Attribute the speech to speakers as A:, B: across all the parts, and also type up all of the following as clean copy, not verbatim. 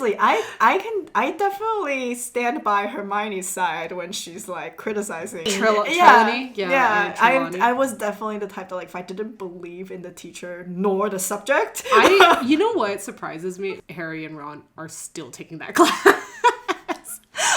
A: Seriously, I definitely stand by Hermione's side when she's like criticizing
B: Trelawney.
A: Yeah. I was definitely the type that like if I didn't believe in the teacher nor the subject.
B: You know what surprises me? Harry and Ron are still taking that class.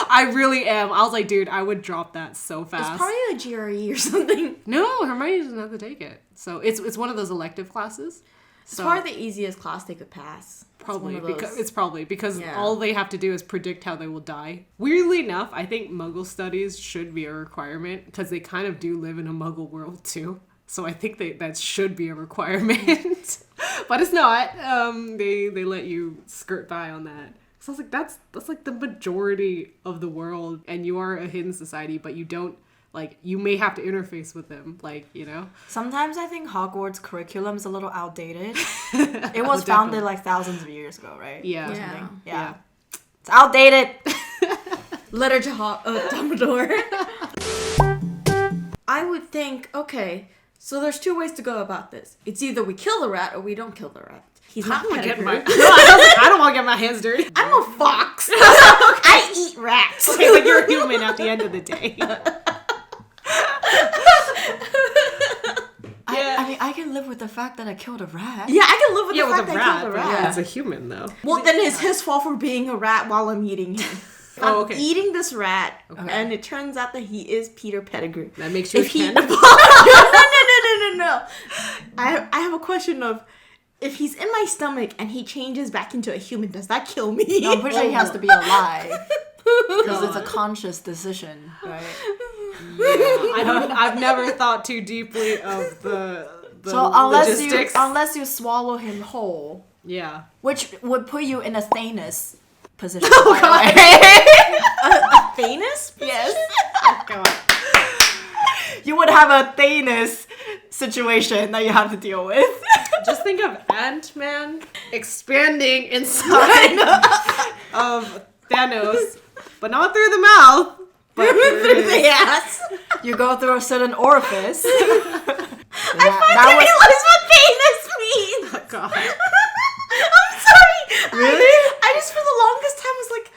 B: I really am. I was like, dude, I would drop that so fast.
C: It's probably a GRE or something.
B: No, Hermione doesn't have to take it. So it's one of those elective classes.
C: It's probably the easiest class they could pass.
B: Probably because all they have to do is predict how they will die. Weirdly enough, I think Muggle studies should be a requirement because they kind of do live in a Muggle world too. So I think that should be a requirement, but it's not. They let you skirt by on that. So I was like, that's like the majority of the world, and you are a hidden society, but you don't, like, you may have to interface with them, like, you know?
A: Sometimes I think Hogwarts curriculum is a little outdated. It was founded like thousands of years ago, right?
B: Yeah.
A: Yeah. It's outdated.
C: Letter to Dumbledore. I would think, okay, so there's two ways to go about this. It's either we kill the rat or we don't kill the rat. He's not Pettigrew.
B: I don't want to get my hands dirty.
C: I'm a fox. I eat rats.
B: Okay, but you're a human at the end of the day.
A: I mean, I can live with the fact that I killed a rat.
C: Yeah, I can live with the fact that I killed a rat.
B: Yeah, it's a human, though.
C: Well, then it's his fault for being a rat while I'm eating him. I'm eating this rat, and it turns out that he is Peter Pettigrew.
B: That makes you a cannibal.
C: No. I have a question of, if he's in my stomach and he changes back into a human, does that kill me?
A: No, I'm pretty sure he has to be alive. Because it's a conscious decision, right?
B: Yeah. I've never thought too deeply of the
A: so
B: logistics.
A: unless you swallow him whole,
B: yeah,
A: which would put you in a Thanos position.
B: Oh god,
C: a Thanos?
A: Yes.
B: Oh god.
A: You would have a Thanos situation that you have to deal with.
B: Just think of Ant-Man expanding inside of Thanos, but not through the mouth, but through
C: the ass.
A: You go through a certain orifice.
C: I finally realized what Thanos means.
B: Oh god.
C: I'm sorry. Really? I just for the longest time was like,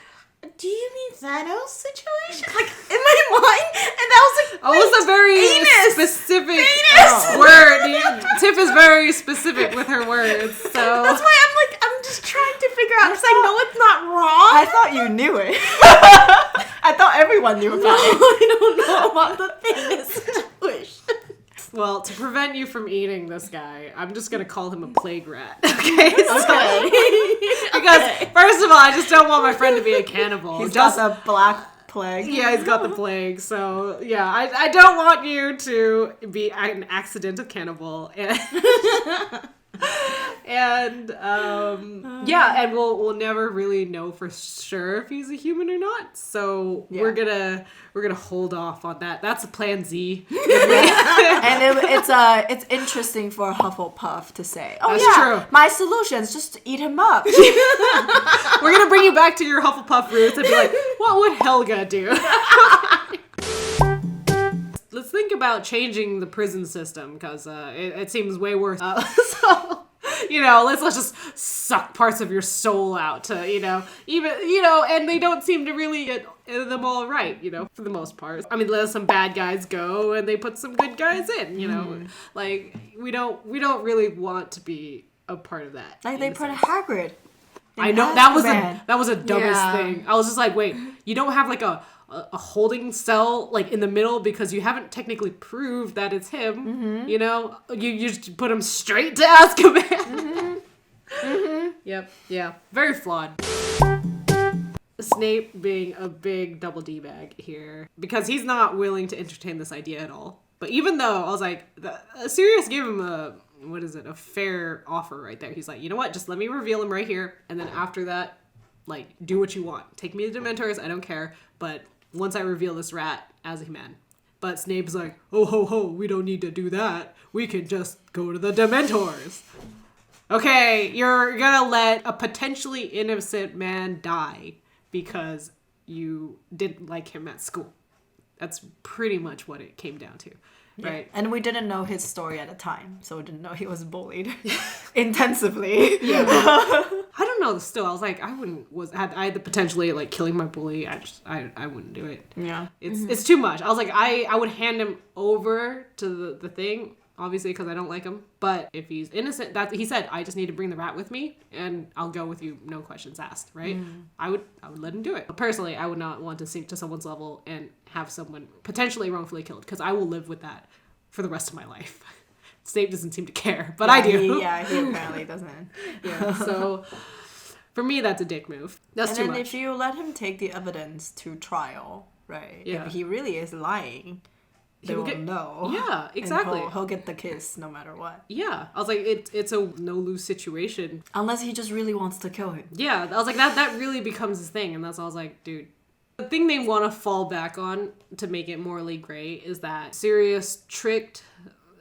C: do you mean Thanos situation? Like in my mind, and I was like,
B: oh, it's a very specific word. Tiff is very specific with her words, so
C: that's why I'm just trying to figure out because I know it's not wrong.
A: I thought you knew it. I thought everyone knew about it.
C: I don't know about the Thanos situation.
B: Well, to prevent you from eating this guy, I'm just gonna call him a plague rat. Okay. Because first of all, I just don't want my friend to be a cannibal.
A: He's got the black plague.
B: Yeah, he's got the plague. So yeah, I don't want you to be an accidental cannibal. And and we'll never really know for sure if he's a human or not. So we're gonna hold off on that. That's a plan Z.
A: And it's interesting for Hufflepuff to say, "Oh,
B: that's true.
A: My solution is just to eat him up."
B: We're gonna bring you back to your Hufflepuff roots and be like, "What would Helga do?" Let's think about changing the prison system because it seems way worse. So, let's just suck parts of your soul out to, and they don't seem to really get them all right, for the most part. I mean, let some bad guys go and they put some good guys in, like we don't really want to be a part of that.
A: Like they put Hagrid.
B: I know that was a dumbest thing. I was just like, wait, you don't have like a holding cell like in the middle because you haven't technically proved that it's him. You just put him straight to Azkaban. Yep, yeah, very flawed. Snape being a big double D-bag here because he's not willing to entertain this idea at all. But even though I was like, Sirius gave him a fair offer right there. He's like, you know what, just let me reveal him right here, and then after that, like, do what you want. Take me to Dementors, I don't care, but once I reveal this rat as a human. But Snape's like, oh ho ho, we don't need to do that. We can just go to the Dementors. Okay, you're gonna let a potentially innocent man die because you didn't like him at school. That's pretty much what it came down to. right?
A: And we didn't know his story at the time, so we didn't know he was bullied intensively.
B: Yeah. I don't know. Still, I was like, I had the potentially like killing my bully. I wouldn't do it.
A: Yeah.
B: It's too much. I was like, I would hand him over to the thing, obviously, because I don't like him. But if he's innocent, he said, I just need to bring the rat with me, and I'll go with you, no questions asked, right? I would let him do it. But personally, I would not want to sink to someone's level and have someone potentially wrongfully killed, because I will live with that for the rest of my life. Snape doesn't seem to care, but I do.
A: He apparently doesn't.
B: Yeah, so for me, that's a dick move. That's too much. And then
A: if you let him take the evidence to trial, right?
B: Yeah.
A: If he really is lying, they will know.
B: Yeah, exactly.
A: He'll get the kiss no matter what.
B: Yeah. I was like, it's a no-lose situation.
A: Unless he just really wants to kill him.
B: Yeah, I was like, that really becomes his thing. And that's why I was like, dude. The thing they want to fall back on to make it morally gray is that Sirius tricked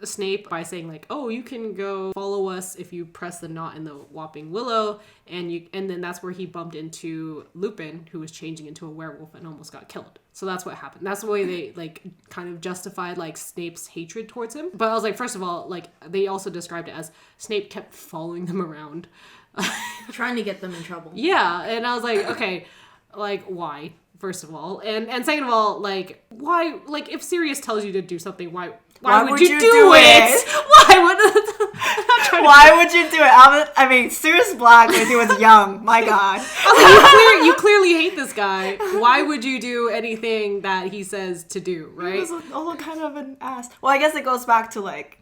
B: Snape by saying like, oh, you can go follow us if you press the knot in the Whopping Willow, and then that's where he bumped into Lupin, who was changing into a werewolf and almost got killed. So that's what happened. That's the way they like kind of justified like Snape's hatred towards him. But I was like, first of all, like they also described it as Snape kept following them around,
C: trying to get them in trouble.
B: Yeah, and I was like, okay, like why? First of all, and second of all, like why? Like if Sirius tells you to do something, why would you do it? Why would you do it? I mean, Sirius Black when he was young. My God. I was like, you clearly hate this guy. Why would you do anything that he says to do? Right?
A: He was also kind of an ass. Well, I guess it goes back to like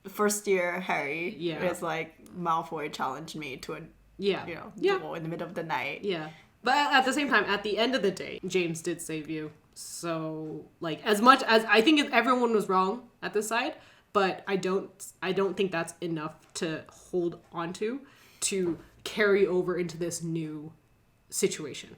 A: first year Harry.
B: Yeah.
A: It's like Malfoy challenged me to a duel in the middle of the night.
B: Yeah. But at the same time, at the end of the day, James did save you. So, like, as much as I think everyone was wrong at this side, but I don't think that's enough to hold on to carry over into this new situation.